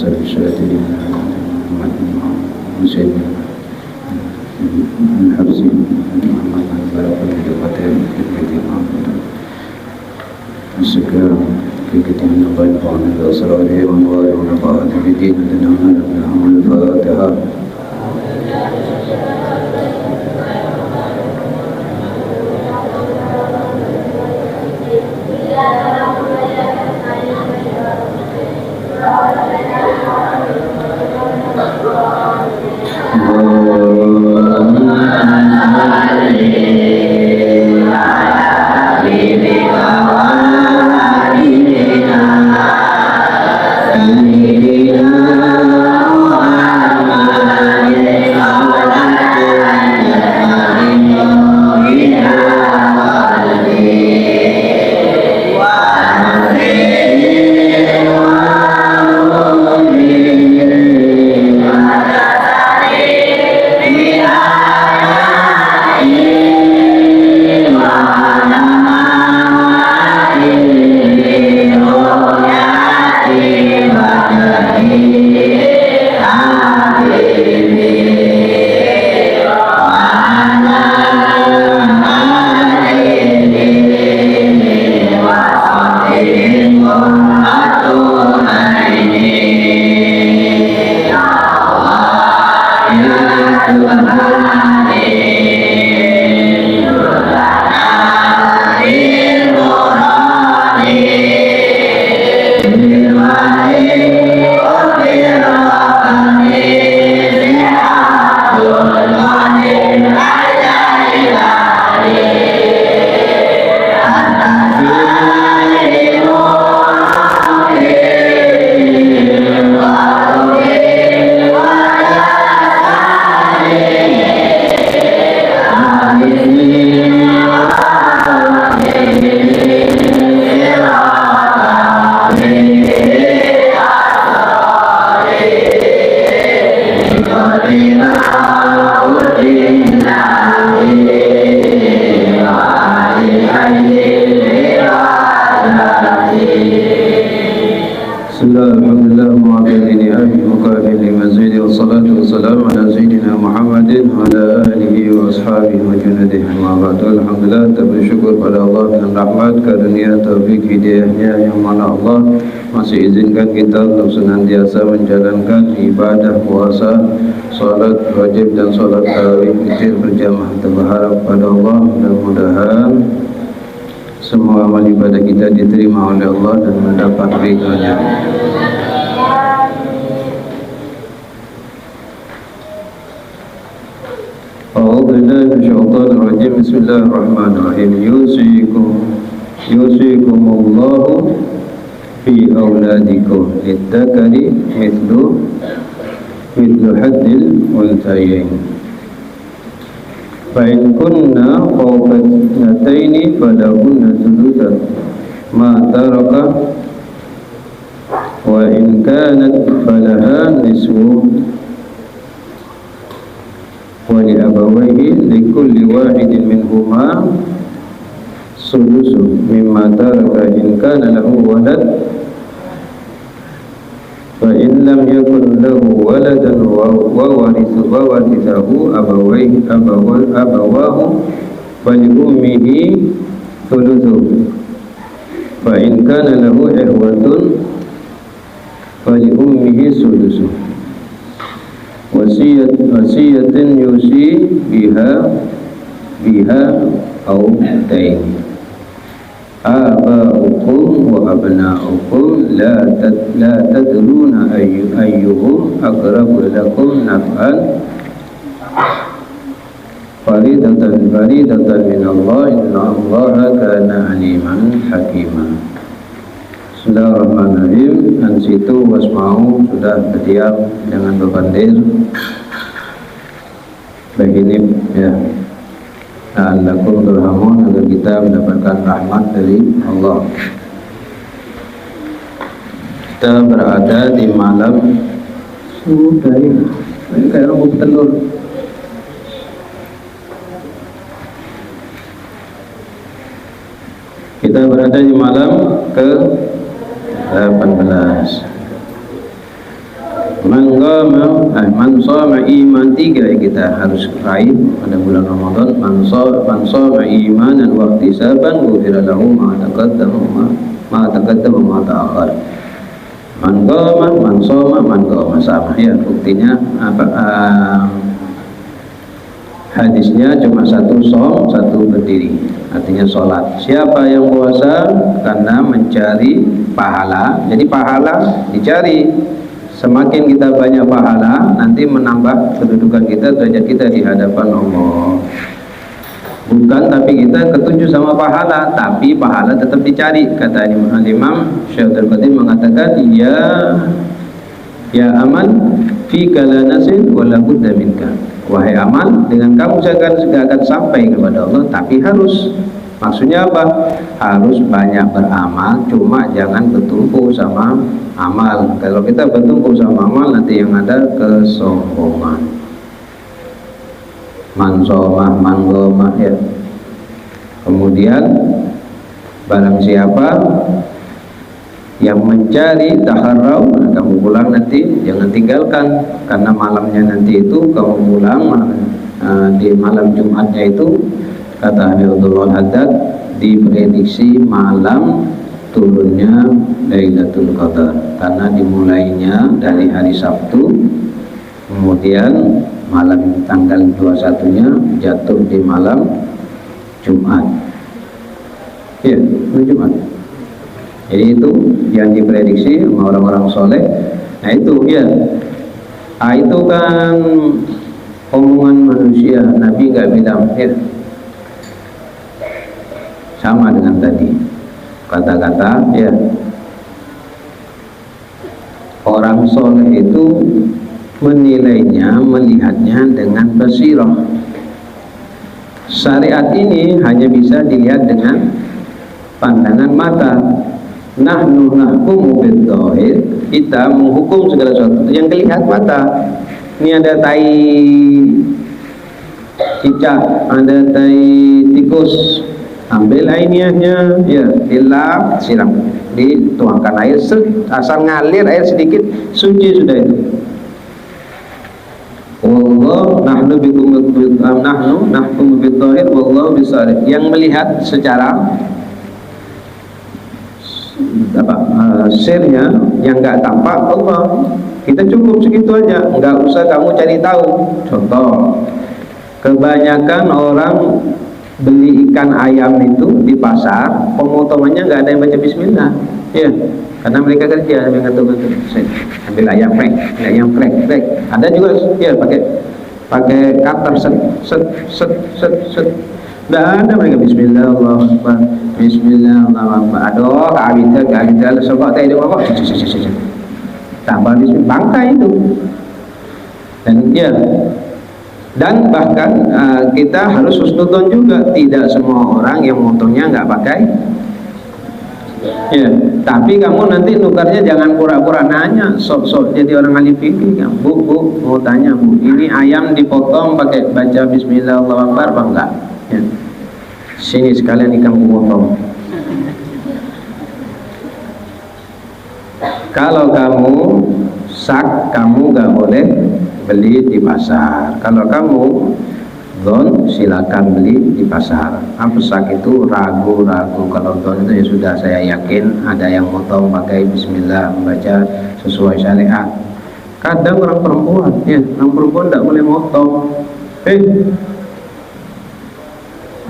أسر الشهادين محمد حسين الحرسي محمد بركة الفتاة كتير السكر في كتير نقل عن الأسرار وأنوار ونفعات في دين لنا الفاتحة. Hidayahnya yang mana Allah masih izinkan kita untuk senantiasa menjalankan ibadah puasa, salat wajib dan salat tarawih witir berjamaah. Kita berharap pada Allah mudah-mudahan semua amal ibadah kita diterima oleh Allah dan mendapat ridha-Nya. Bismillahirrahmanirrahim. Yusikumullahu fi auladikum lidzakari mithlu haddil unthayain. Fa in kunna fawqa ithnataini falahunna thuluthu ma taraka wa in kanat falaha nisfu wa li abawayhi likulli wahidin minhuma sulusu mimma taraka in kana lahu walad fa in lam yakun lahu waladan wa warithahu abawahu fa li ummihi thuluthu fa in kana lahu ikhwatun fa li ummihi sulusu. Wasiyatin yusi biha au dain. Aba'ukum wa abna'ukum la tadruna ayyuhum aqrabu lakum naf'an faridatan min Allah inna Allaha kana aliman hakima. Bismillahirrahmanirrahim. Dan situ wasma'u sudah berdiam, jangan berbandir. Begini ya, la'allakum turhamun, agar kita mendapatkan rahmat dari Allah. Kita berada di malam sudah ya, ini kayak rambut telur. Kita berada di malam ke 18. Man shoma iman, 3 yang kita harus raih pada bulan Ramadan. Man shoma imanan wa ihtisaban ghufira lahu ma taqaddama ma ta'akhkhar. Man shoma sama ya, buktinya apa, hadisnya cuma satu som, satu berdiri, artinya sholat. Siapa yang puasa karena mencari pahala, jadi pahala dicari. Semakin kita banyak pahala, nanti menambah kedudukan kita, derajat kita di hadapan Allah. Bukan tapi kita ketujuh sama pahala, tapi pahala tetap dicari. Kata Imam Syaikhul Qadim mengatakan, ya aman fi kala nasin wala budda minka. Wahai aman, dengan kamu saya akan sampai kepada Allah, tapi harus. Maksudnya apa? Harus banyak beramal, cuma jangan bertumpu sama amal. Kalau kita bertumpu sama amal, nanti yang ada kesombongan. Man gomah ya. Kemudian barang siapa yang mencari taharrau, kamu pulang nanti jangan tinggalkan, karena malamnya nanti itu kamu pulang di malam Jumatnya itu, kata Habibullah Haddad, diprediksi malam turunnya Lailatul Qadar, karena dimulainya dari hari Sabtu, kemudian malam tanggal 21-nya jatuh di malam Jumat. Ya, Jumat. Jadi itu yang diprediksi sama orang-orang soleh. Nah itu ya, itu kan omongan manusia. Nabi nggak bilang ya, sama dengan tadi kata-kata ya, orang soleh itu menilainya, melihatnya dengan basirah. Syariat ini hanya bisa dilihat dengan pandangan mata. Nahnu nahkumu bid-dhahir, kita menghukum segala sesuatu yang dilihat mata. Ini ada tai cicak, ada tai tikus, ambil airnya ya, dilap, siram, dituangkan air, asal ngalir air sedikit, suci sudah itu. Wallahu nahnu nahkumu bid-dhahir wallahu bisarih. Yang melihat secara sirnya yang nggak tampak Allah. Kita cukup segitu aja, nggak usah kamu cari tahu. Contoh, kebanyakan orang beli ikan ayam itu di pasar, pemotongannya nggak ada yang baca bismillah ya, karena mereka kerja sambil ngetuk-ngetuk, ambil ayam frek. Ada juga ya pakai cutter set. Nggak ada mereka bismillahirrahmanirrahim, bismillahirrahmanirrahim. Aduh, keabidal sebab tadi apa? Tambah bismillah, bangkai itu. Dan bahkan kita harus husnudzon juga. Tidak semua orang yang motornya nggak pakai ya, tapi kamu nanti nukarnya jangan pura-pura nanya, sok-sok jadi orang ahli fikih. Bu, mau tanya Bu, ini ayam dipotong pakai baca bismillahirrahmanirrahim apa enggak ya? Sini sekalian ikan potong. Kalau kamu sak, kamu nggak boleh beli di pasar. Kalau kamu don, silakan beli di pasar. Apa sak itu ragu-ragu. Kalau don itu ya sudah, saya yakin ada yang motong pakai bismillah, membaca sesuai syariat. Kadang orang perempuan tidak boleh motong.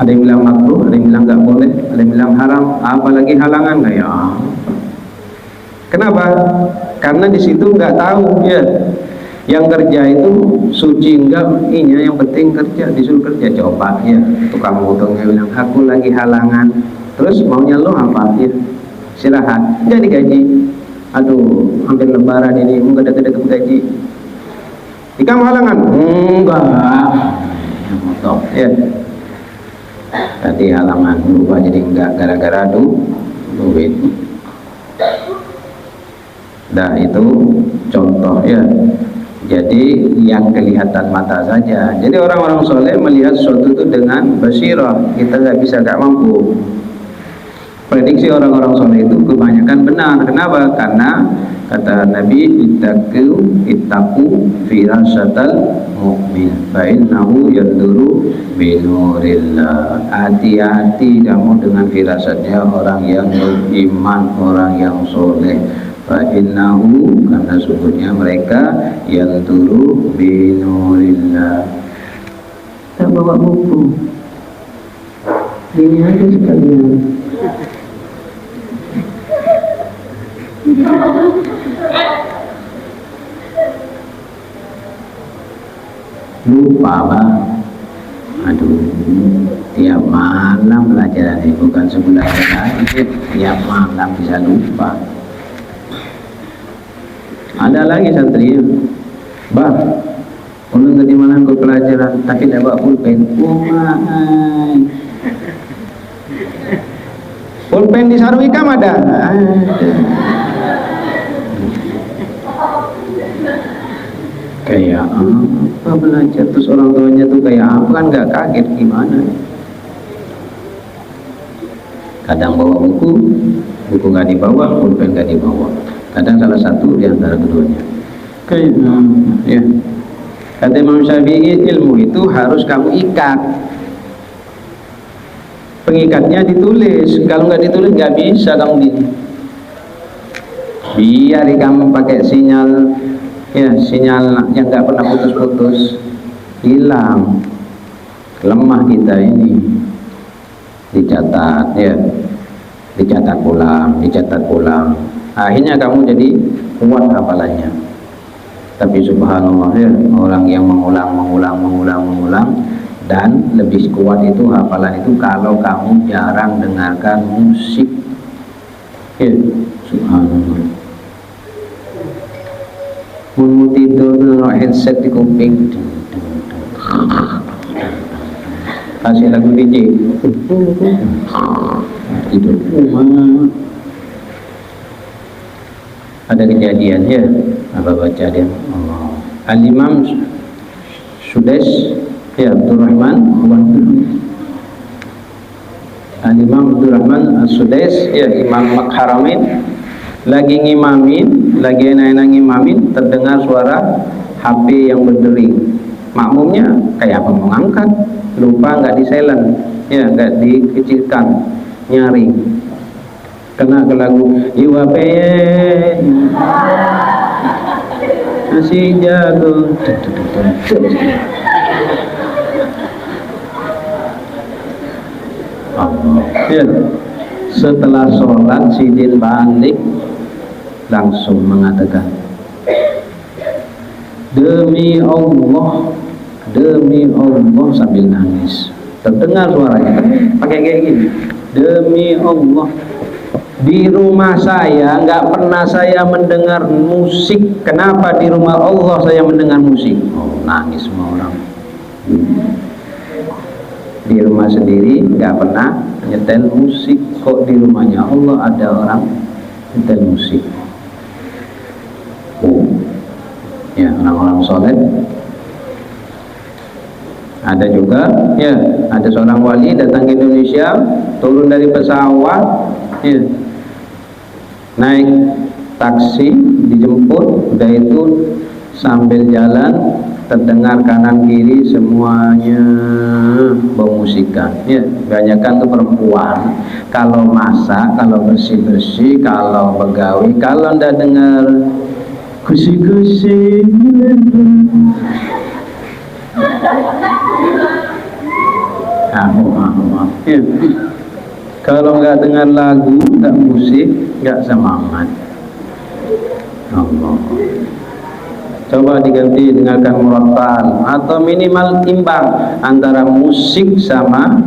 Ada yang bilang makruh, ada yang bilang nggak boleh, ada yang bilang haram, apalagi halangan kayak. Kenapa? Karena di situ nggak tahu ya. Yang kerja itu suci enggak, yang penting kerja, disuruh kerja. Coba ya, tukang potongnya bilang aku lagi halangan, terus maunya lo apa ya? Istirahat, nggak digaji. Aduh, hampir lebaran ini nggak ada gaji. Di kamu halangan? Enggak, motong ya. Tadi halangan berubah jadi enggak gara-gara duit. Nah itu contoh ya. Jadi yang kelihatan mata saja. Jadi orang-orang soleh melihat sesuatu itu dengan basirah. Kita nggak mampu. Prediksi orang-orang soleh itu kebanyakan benar. Kenapa? Karena Kata Nabi, ittaqu firasatal mu'min fa innahu yanduru binurillah. Hati-hati kamu dengan firasatnya orang yang beriman, orang yang soleh. Fa innahu, karena sungguhnya mereka yanduru binurillah. Kita bawa buku ini aja sekalian. Lupa Bang. Aduh, tiap malam pelajaran ini bukan sebulan sekali, tiap malam bisa lupa. Ada lagi santri, Bang, ulun tadi malam ke pelajaran tapi tidak bawa pulpen. Pulpen di Sarwikam ada. Kayak apa belajar terus orang tuanya tuh kayak apa, kan nggak kaget gimana. Kadang bawa buku nggak dibawa, pulpen nggak dibawa. Kadang salah satu di antara keduanya. Kayak ya. Kata Imam Syafi'i, ilmu itu harus kamu ikat. Pengikatnya ditulis. Kalau nggak ditulis nggak bisa kamu gini. Biar kamu pakai sinyal, ya sinyal yang nggak pernah putus-putus, hilang. Lemah kita ini. Dicatat, ya, dicatat pulang. Akhirnya kamu jadi kuat hafalannya. Tapi subhanallah ya, orang yang mengulang dan lebih kuat itu hafalan itu kalau kamu jarang dengarkan musik. Ya, subhanallah. Mau tidur dengan headset di kuping, kasih lagu DJ, tidur. Ada kejadian ya, apa baca dia? Al-Imam Sudais ya, Abdurrahman Al-Imam Abdurrahman As-Sudais ya, Imam Makharamin lagi ngimamin, lagi enak-enak ngimamin, terdengar suara HP yang berdering. Makmumnya kayak apa mengangkat, lupa nggak di silent ya, nggak dikecilkan, nyaring. Kena ke lagu IWP masih jago. Allah. Ya. Setelah sholat Sidin balik langsung mengatakan, demi Allah sambil nangis. Terdengar suaranya pakai kayak gini, demi Allah, di rumah saya nggak pernah saya mendengar musik. Kenapa di rumah Allah saya mendengar musik? Oh, nangis semua orang. Di rumah sendiri nggak pernah nyetel musik, kok di rumahnya Allah ada orang nyetel musik. Oh, ya orang-orang soleh. Ada juga, ya ada seorang wali datang ke Indonesia, turun dari pesawat, ya, naik taksi, dijemput, udah itu sambil jalan terdengar kanan kiri semuanya bermusikan. Ya, kebanyakan tuh perempuan. Kalau masak, kalau bersih-bersih, kalau begawi, kalau ndak dengar kusi-kusi, ya. Kalau nggak dengar lagu, nggak musik, nggak semangat. Allah. Coba diganti dengarkan murattal atau minimal timbang antara musik sama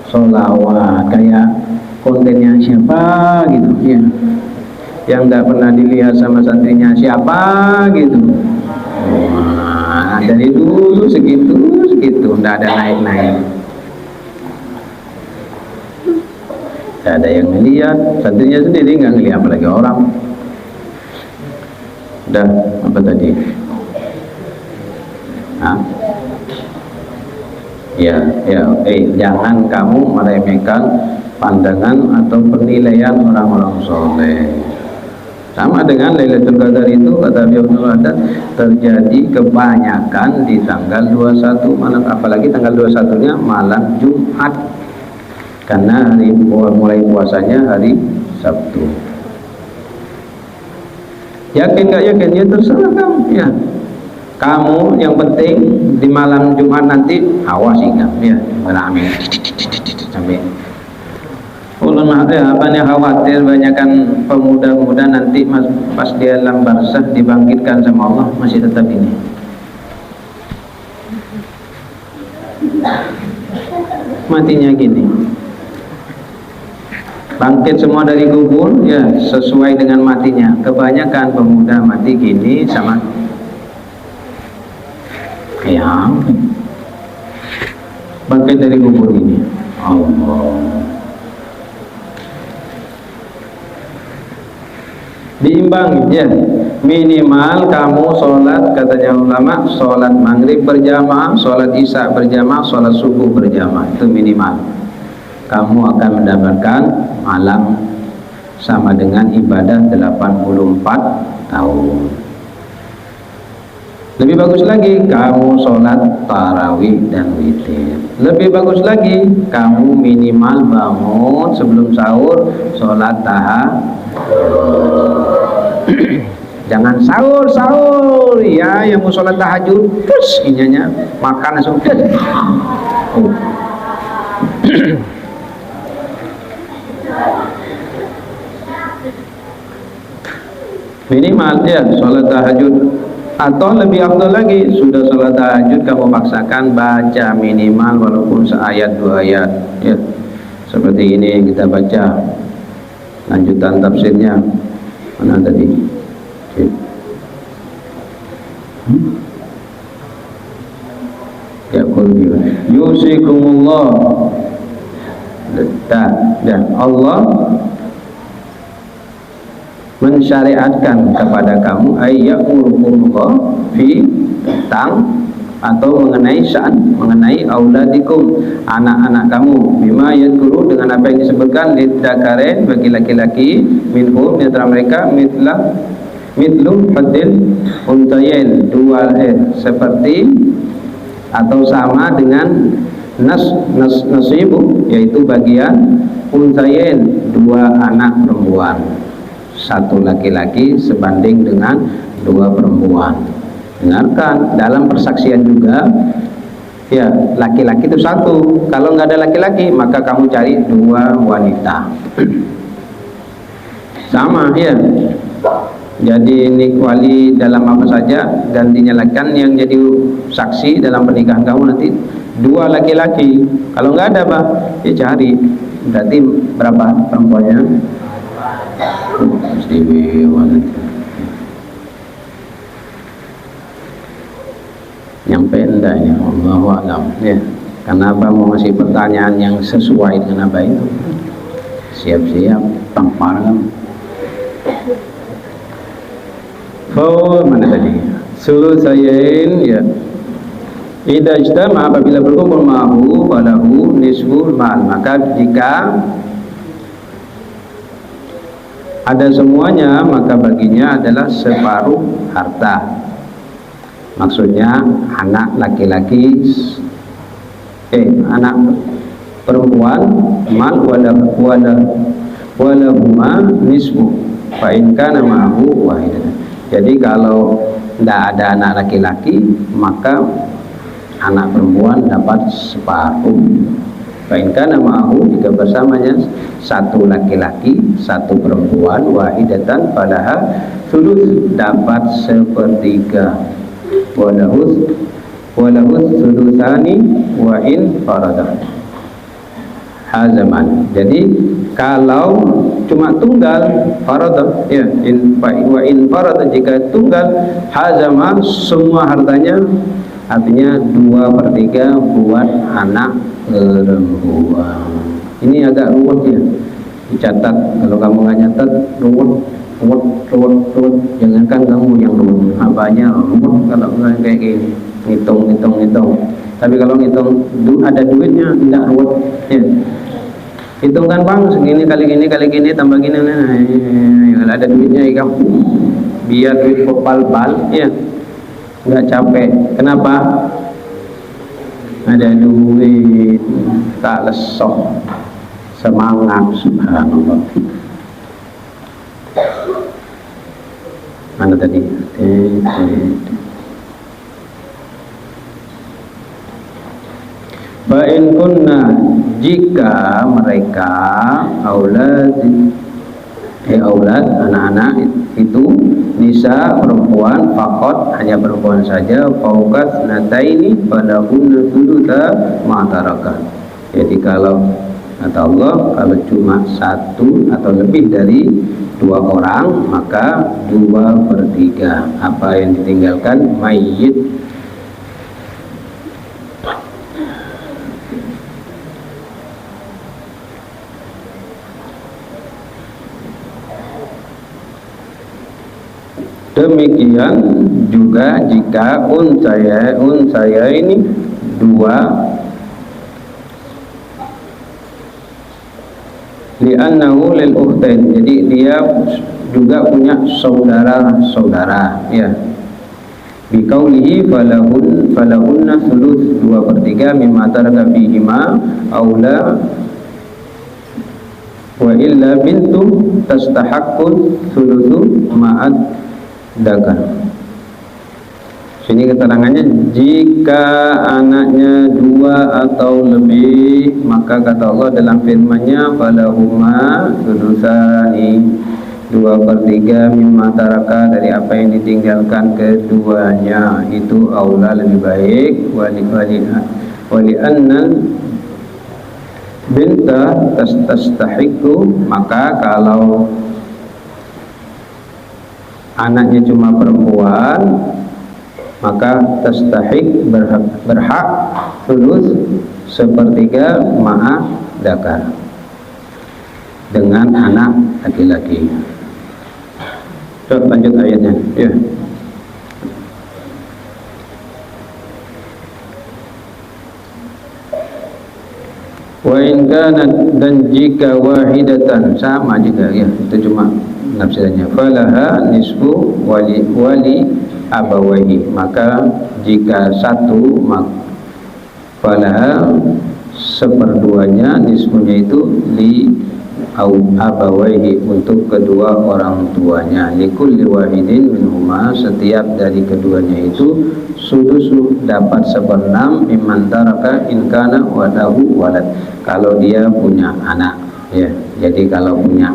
sholawat. Kayak kontennya siapa gitu ya, yang nggak pernah dilihat sama santrinya siapa gitu. Nah, dari dulu segitu nggak ada naik-naik. Tidak ada yang melihat, santrinya sendiri nggak ngelihat, apalagi orang. Udah, apa tadi? Hah? Ya, jangan kamu meremehkan pandangan atau penilaian orang-orang soleh. Sama dengan Lailatul Qadar itu kata Ibnu Haddad terjadi kebanyakan di tanggal 21 malam, apalagi tanggal 21-nya malam Jumat. Karena hari mulai puasanya hari Sabtu. Yakin nggak yakin ya terserah kamu ya. Kamu yang penting di malam Jumat nanti awasi kamu ya. Amin. Sampai ulama apa nih khawatir banyakkan pemuda-pemuda nanti pas dia dalam barzah dibangkitkan sama Allah masih tetap ini. Matinya gini. Bangkit semua dari kubur ya sesuai dengan matinya. Kebanyakan pemuda mati gini sama ya bangkit dari kubur ini. Allah. Diimbangi ya, minimal kamu sholat, katanya ulama, sholat maghrib berjamaah, sholat isya berjamaah, sholat subuh berjamaah, itu minimal. Kamu akan mendapatkan malam sama dengan ibadah 84 tahun. Lebih bagus lagi kamu sholat tarawih dan witir. Lebih bagus lagi kamu minimal bangun sebelum sahur sholat tahajud. Jangan sahur ya, yang mau sholat tahajud terus inyanya makan langsung minimal ya sholat tahajud. Atau lebih afdal lagi, sudah sholat tahajud kamu paksakan baca minimal walaupun seayat 2 ayat ya. Seperti ini yang kita baca lanjutan tafsirnya mana tadi? Ya qul yusikumullah. Dan Allah mensyariatkan kepada kamu ayyamurukumullah fi tentang atau mengenai sya'an, mengenai auladikum, anak-anak kamu, bima yadkuru, dengan apa yang disebutkan lidzakarin, bagi laki-laki, minhum di antara mereka, mitlu fadil untayen, dua seperti atau sama dengan nasibu, yaitu bagian untayen, 2 anak perempuan, 1 laki-laki sebanding dengan 2 perempuan. Dengarkan, dalam persaksian juga ya, laki-laki itu 1. Kalau nggak ada laki-laki maka kamu cari 2 wanita. Sama ya. Jadi ini wali dalam apa saja, dan dinyalakan yang jadi saksi dalam pernikahan kamu nanti 2 laki-laki. Kalau nggak ada Pak, ya cari. Berarti berapa perempuannya? Mesti wanita. Nyampe enggak ya, Allahu a'lam ya. Kenapa mau ngasih pertanyaan yang sesuai dengan apa itu? Siap-siap tampar kan. Oh, mana tadi? Sulusayain ya. Idza ijtama, apabila berkumpul ma'hu falahu nisful mal, maka jika ada semuanya maka baginya adalah separuh harta. Maksudnya anak laki-laki anak perempuan mal walahuma nisfu fa in kana ma'hu wahidah. Jadi kalau tidak ada anak laki-laki maka anak perempuan dapat separuh. Fa in kana ma'hu, jika bersamanya 1 laki-laki 1 perempuan, wahidatan falaha thuluth, dapat 1/3. Walahus thulutsani wa in faradah hazaman. Jadi kalau cuma tunggal faradah ya, wa in faradah, jika tunggal hazaman semua hartanya, artinya 2/3 buat anak perempuan. Ini agak ruwet ya dicatat, kalau kamu nggak nyatat ruwet. Jangankan kamu yang ruwet, apanya ruwet kalau nggak kayak gini, ngitung. Tapi kalau ngitung ada duitnya tidak ruwet ya. hitungkan bang, segini kali gini tambah gini, kalau ada duitnya ya kamu, biar duit bal ya, nggak capek. Kenapa? Ada duit, tak lesok, semangat, subhanallah. Mana tadi? Fa'in kunna, jika mereka aulad anak-anak itu nisa perempuan, fakot hanya perempuan saja, fauqat nataini falahunna thulutha ma taraka. Jadi kalau kata Allah, kalau cuma satu atau lebih dari 2 orang, maka 2/3 apa yang ditinggalkan mayit. Demikian juga jika unsaya ini 2, li'annahu lil ukhtain, jadi dia juga punya saudara ya. Biqaulihi falahunna thuluth, 2/3 mimma taraka fihima aula wa illa bintu tastahaqqu thuluthu ma'ad dakan. Sini keterangannya, jika anaknya 2 atau lebih, maka kata Allah dalam firman-Nya, falahuma thulutsani, 2/3 mimma taraka, dari apa yang ditinggalkan keduanya, itu aula, lebih baik. Wali annal binta tastahiqu, maka kalau anaknya cuma perempuan, maka tastahiq, berhak thuluts 1/3 ma'a dakar, dengan anak laki-laki. Coba lanjut ayatnya ya. Wa in kanat, dan jika wahidatan, sama juga ya, itu cuma nafsirannya, falaha nisfu wali abawaihi, maka jika 1, falaha 1/2-nya, nisfunya itu li abawaihi, untuk kedua orang tuanya, likulli wahidin minhuma, setiap dari keduanya itu sudusu, dapat 1/6 mimman taraka in kana walahu walad, kalau dia punya anak ya. Jadi kalau punya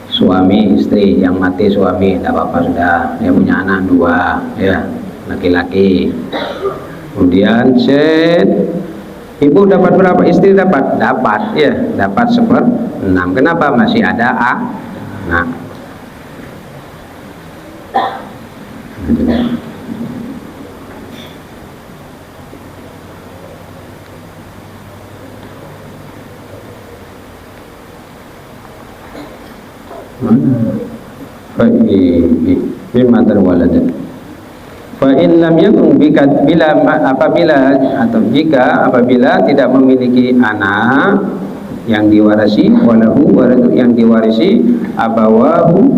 suami istri, yang mati suami tidak apa-apa, sudah dia punya anak 2 ya, laki-laki, kemudian ibu dapat berapa, istri dapat ya, dapat 1/6. Kenapa? Masih ada anak. Bima terwaladat. Fa in lam yakun apabila tidak memiliki anak yang diwarisi, walahu waradu, yang diwarisi abawahu,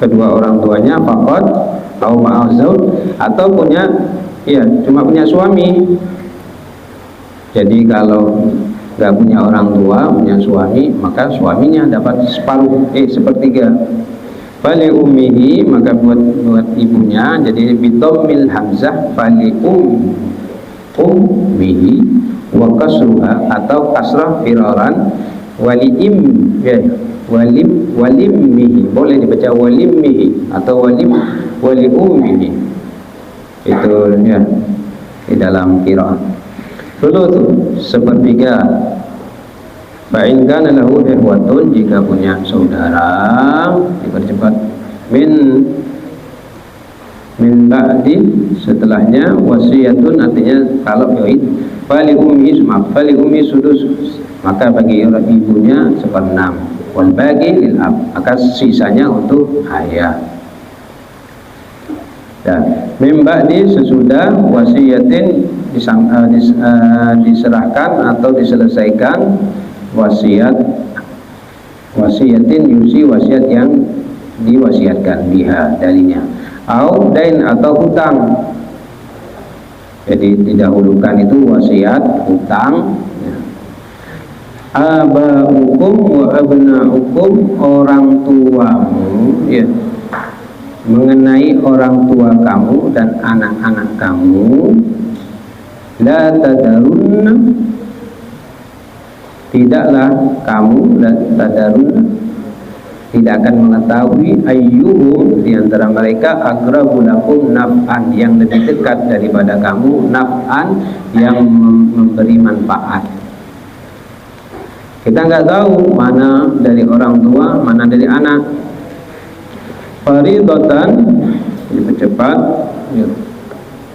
kedua orang tuanya, faqat au ma'azau, atau punya ya, cuma punya suami. Jadi kalau nggak punya orang tua, punya suami, maka suaminya dapat 1/3. Fali ummihi, maka buat ibunya, jadi bitammil hamzah, fali ummihi wa kasruha, atau kasrah firaran, walimmihi, boleh dibaca walimmihi atau wali ummihi, itu ya di dalam qiraat. Thulutsu 1/3. Fa'in kana lahu ikhwatun, jika punya saudara, dipercepat, min ba'di, setelahnya, wasiyatun, artinya kalau yoid, fali ummi sudus, maka bagi ibunya 1/6, wal bagi lil ab, maka sisanya untuk ayah. Dan min ba'di, sesudah wasiyatin diserahkan atau diselesaikan, wasiat, wasiatin yusi, wasiat yang diwasiatkan biha darinya, au dain atau hutang. Jadi didahulukan itu wasiat, hutang. Aba'ukum wa abna'ukum, orang tuamu, ya, mengenai orang tua kamu dan anak-anak kamu. La tadarunna, tidaklah kamu, la tadarunna, tidak akan mengetahui ayyuhum, di antara mereka, aqrabu lakum naf'an, yang lebih dekat daripada kamu, naf'an, yang memberi manfaat. Kita nggak tahu mana dari orang tua, mana dari anak. Faridatan, dipercepat, ya.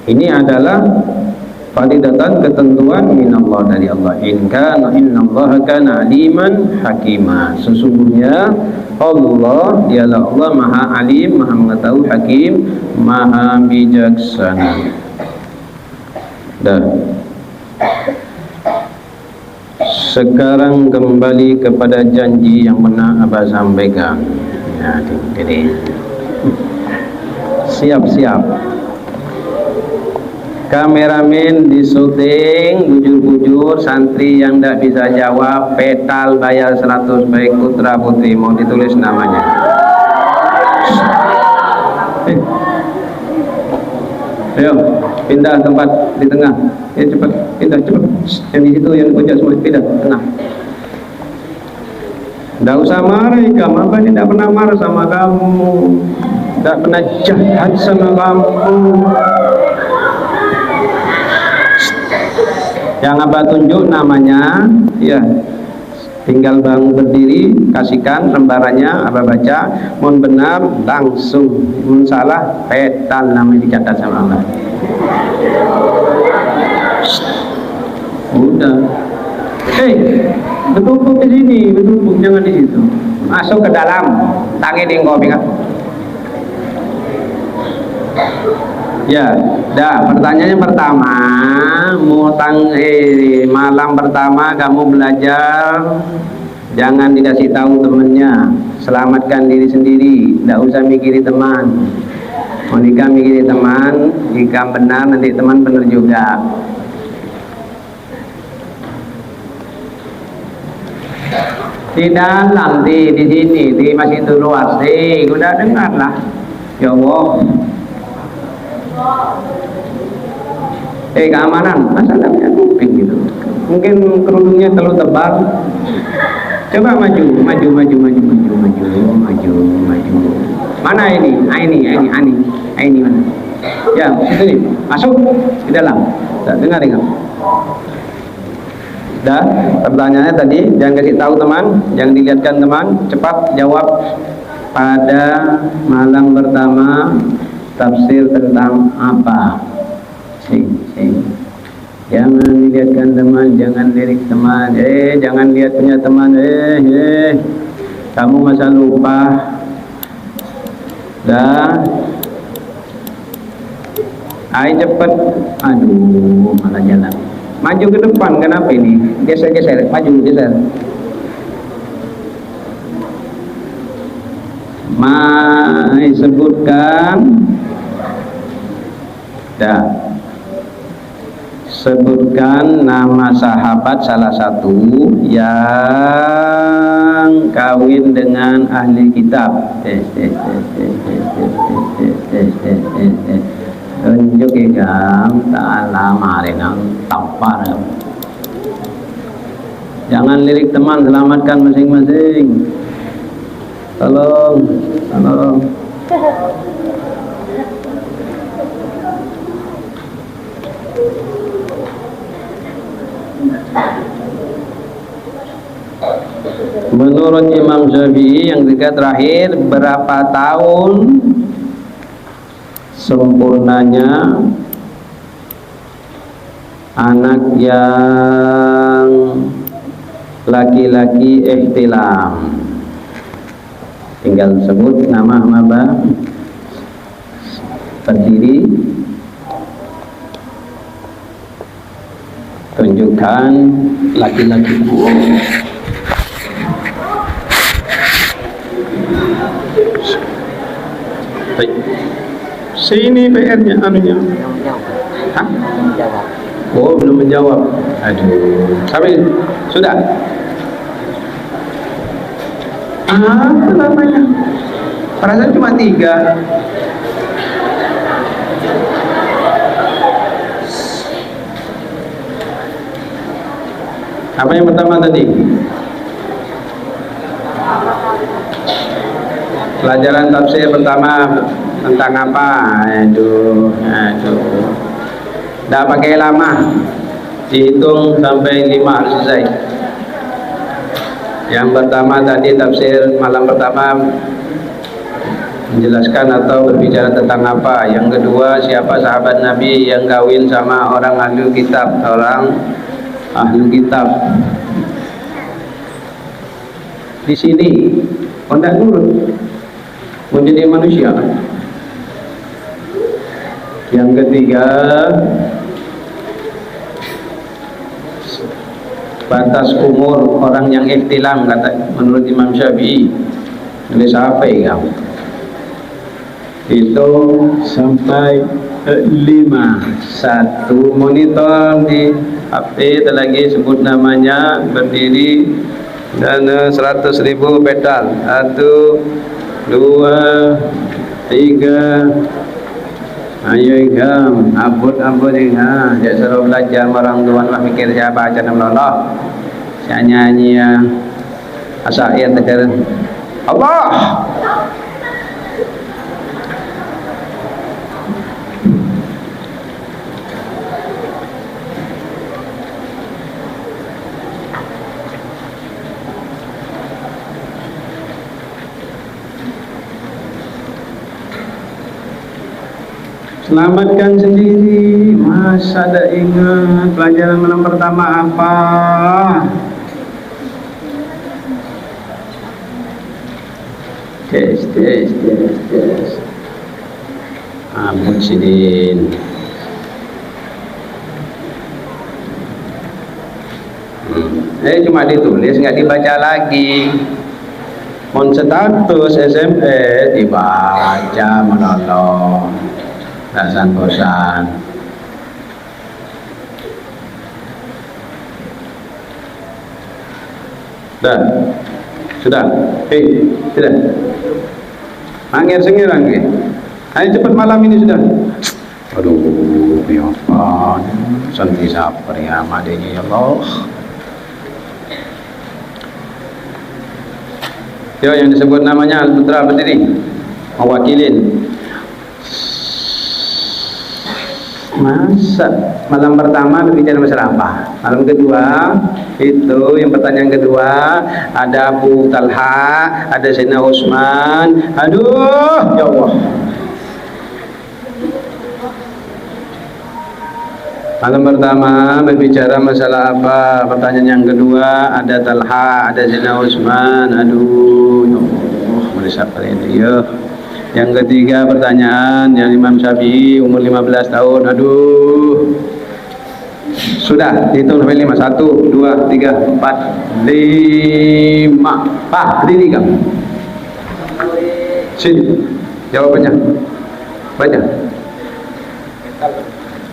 Ini adalah faridatan, ketentuan minallah, dari Allah. Innallaha kana aliman hakima, sesungguhnya Allah, dialah Allah maha alim, maha mengetahui, hakim, maha bijaksana. Dah. Sekarang kembali kepada janji yang pernah Abah sampaikan. Ya, jadi siap-siap. Kameramen di syuting, bujur-bujur, santri yang tidak bisa jawab, petal bayar 100, baik putra putri, mau ditulis namanya. Ayo, pindah tempat di tengah. Ya cepat, pindah cepat. Yang di situ, yang di pojok semua, pindah tengah. Tidak usah marah, kamu apa ini tidak pernah marah sama kamu, tidak pernah jahat sama kamu. Yang Abah tunjuk namanya, ya, tinggal bangun berdiri, kasihkan lembarannya, Abah baca, mohon benar langsung, mohon salah petal namanya dicatat sama Abah. Udah. Hei, bertumpuk di sini, bertumpuk, jangan di situ. Masuk ke dalam, tangi di kopi kan. Ya, dah. Pertanyaan pertama, malam pertama kamu belajar, jangan dikasih tahu temennya, selamatkan diri sendiri, tidak usah mikiri teman. Mau nikah mikiri teman, nikah benar nanti teman benar juga. Di dalam, di sini, di masih itu luas, udah dengarlah. Ya Allah. Keamanan, masalahnya kuping gitu. Mungkin kerudungnya terlalu tebal. Coba maju. Mana ini? Ini mana? Ya, sini. Masuk di dalam. Dengar. Dah, pertanyaannya tadi, jangan kasih tahu teman, jangan dilihatkan teman, cepat jawab. Pada malam pertama tafsir tentang apa? Jangan dilihatkan teman, jangan lirik teman, jangan lihat punya teman, kamu masa lupa. Dah, ayo cepet. Aduh, malah jalan. Maju ke depan, kenapa ini? Geser, maju, geser. Mai sebutkan. Dah. Sebutkan nama sahabat salah satu yang kawin dengan ahli kitab. Tunjuk ikam ta'ala marinang tampar. Jangan lirik teman, selamatkan masing-masing. Tolong. Menurut Imam Syafi'i yang ketiga terakhir, berapa tahun sempurnanya anak yang laki-laki ihtilam? Tinggal sebut nama Abah, berdiri, tunjukkan laki-laki. Baik. Sini PR-nya, anunya. Hah? Oh, belum menjawab. Aduh. Sampai sudah. Apa namanya? Perasaan cuma 3. Apa yang pertama tadi? Pelajaran tafsir pertama tentang apa? Aduh. Dah pakai lama. Dihitung sampai 5 harus selesai. Yang pertama tadi tafsir malam pertama menjelaskan atau berbicara tentang apa. Yang kedua, siapa sahabat Nabi yang kawin sama orang ahli kitab, di sini kondak nurut menjadi manusia. Yang ketiga, batas umur orang yang ikhtilam kata menurut Imam Syafi'i oleh siapa ya? Itu sampai 5. 1 monitor di HP lagi sebut namanya berdiri dan 100.000 pedal. 1, 2, 3. Ayo ikam, abut ya. Ya suruh belajar orang tua lah mikir siapa aja nama Allah. Saya nyanyi ya. Asal tegar Allah. Selamatkan sendiri. Masa ada ingat pelajaran malam pertama apa? Tes. Ampun sidin. Cuma ditulis nggak dibaca lagi. Mon status SMS dibaca menolong. Bosan. Sudah. Sudah. Angin sengir. Ayo cepat malam ini sudah. Aduh, ya apa? Santi sabar ya madenya ya Allah. Yo, yang disebut namanya Al-Putra berdiri mewakilin. Masa malam pertama berbicara masalah apa? Malam kedua itu yang pertanyaan kedua ada Abu Talha, ada Sayyidina Utsman. Aduh, ya Allah. Malam pertama berbicara masalah apa? Pertanyaan yang kedua ada Talha, ada Sayyidina Utsman. Aduh, ya Allah, meresap kali ini ya. Yang ketiga pertanyaan yang Imam Syafi'i umur 15 tahun. Aduh. Sudah hitung sampai 5. 1, 2, 3, 4, 5. Pak, berdiri kamu. Sini. Jawabannya. Baca.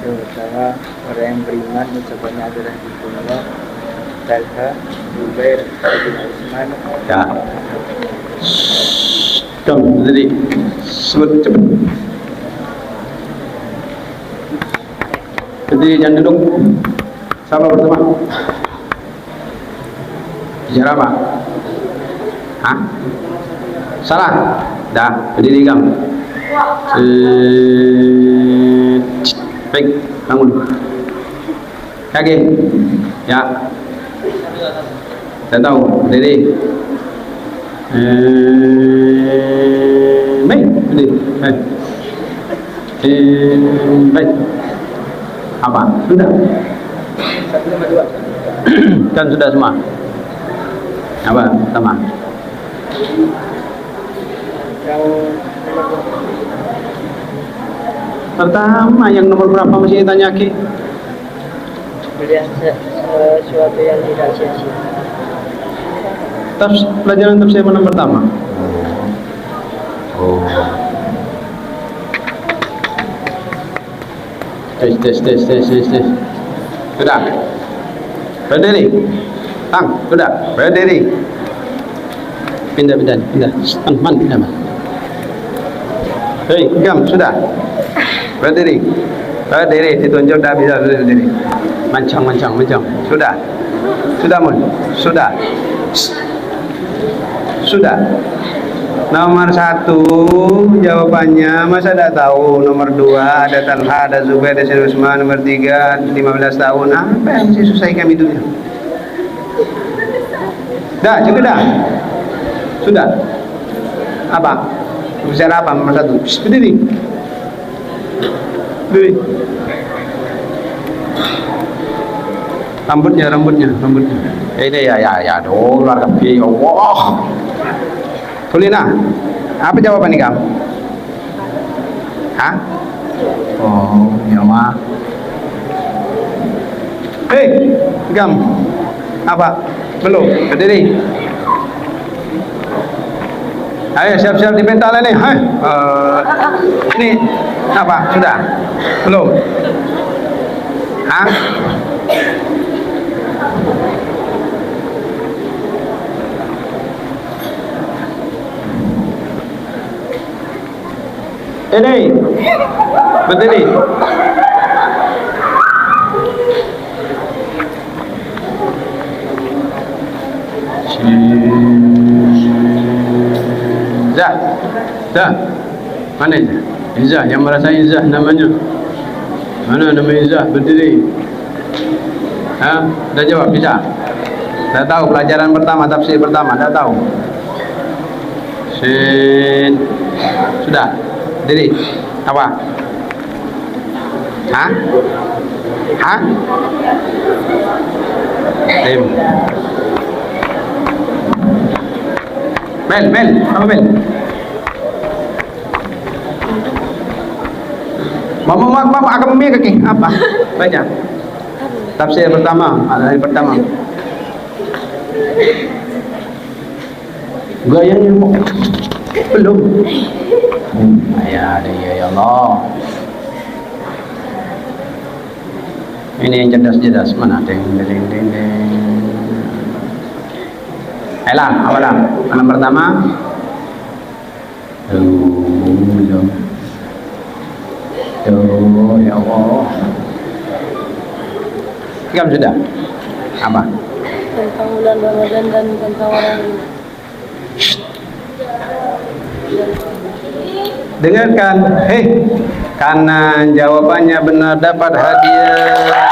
Pertama, orang yang beriman ucapannya adalah Allah, Talha, Zubair, bin Utsman. Ya. Kamu jadi sebut cepat. Jadi jangan duduk. Siapa pertama? Bicara apa? Hah? Salah. Dah, berdiri kamu. Baik, bangun. Kaki. Ya. Saya tahu. Berdiri. Baik, berdiri. Baik. Apa? Sudah. 1 sama 2. Kan sudah semua. Apa? Sama. Pertama yang nomor berapa masih ditanya Ki? Sesuatu yang tidak sia-sia. Pelajaran tafsir mana pertama? Tes. Sudah. Berdiri. Tang, sudah. Berdiri. Pindah. Pindah. Hei, diam, sudah. Berdiri. Ditunjuk dah bisa berdiri. Mancang. Sudah. Mun. Sudah. Nomor 1 jawabannya masa tidak tahu. Nomor 2 ada Talha, ada Zubair, ada Sayyid Utsman. Nomor 3 15 tahun. Apa yang mesti susah kami itu? Dah, cukup dah. Sudah. Apa? Bicara apa nomor 1? Berdiri. Rambutnya. Ini ya. Aduh, luar kepi. Allah. Tulina, apa jawaban ini kamu? Hah? Oh, ya ma. Hei, kamu apa? Belum, berdiri. Ayo siap-siap di mental ini. Ini apa? Sudah? Belum? Hah? Ini berdiri. Zah. Mana Izzah? Izzah yang merasa Izzah namanya. Mana nama Izzah? Berdiri. Dah jawab bisa? Dah tahu pelajaran pertama, tafsir pertama, dah tahu. Sudah. Berdiri. Apa? Hah? Tim. Mel, apa Mel? Mama akan memilih kaki apa? Baca. Tafsir pertama, ayat pertama. Gayanya belum. Ya Allah. Ini yang cerdas mana? Ding. Ayolah, awalah. Malam pertama. Belum. Ya Allah. Kamu sudah? Apa? Tentang bulan Ramadan dan tentang orang ini. Dengarkan, karena jawabannya benar dapat hadiah.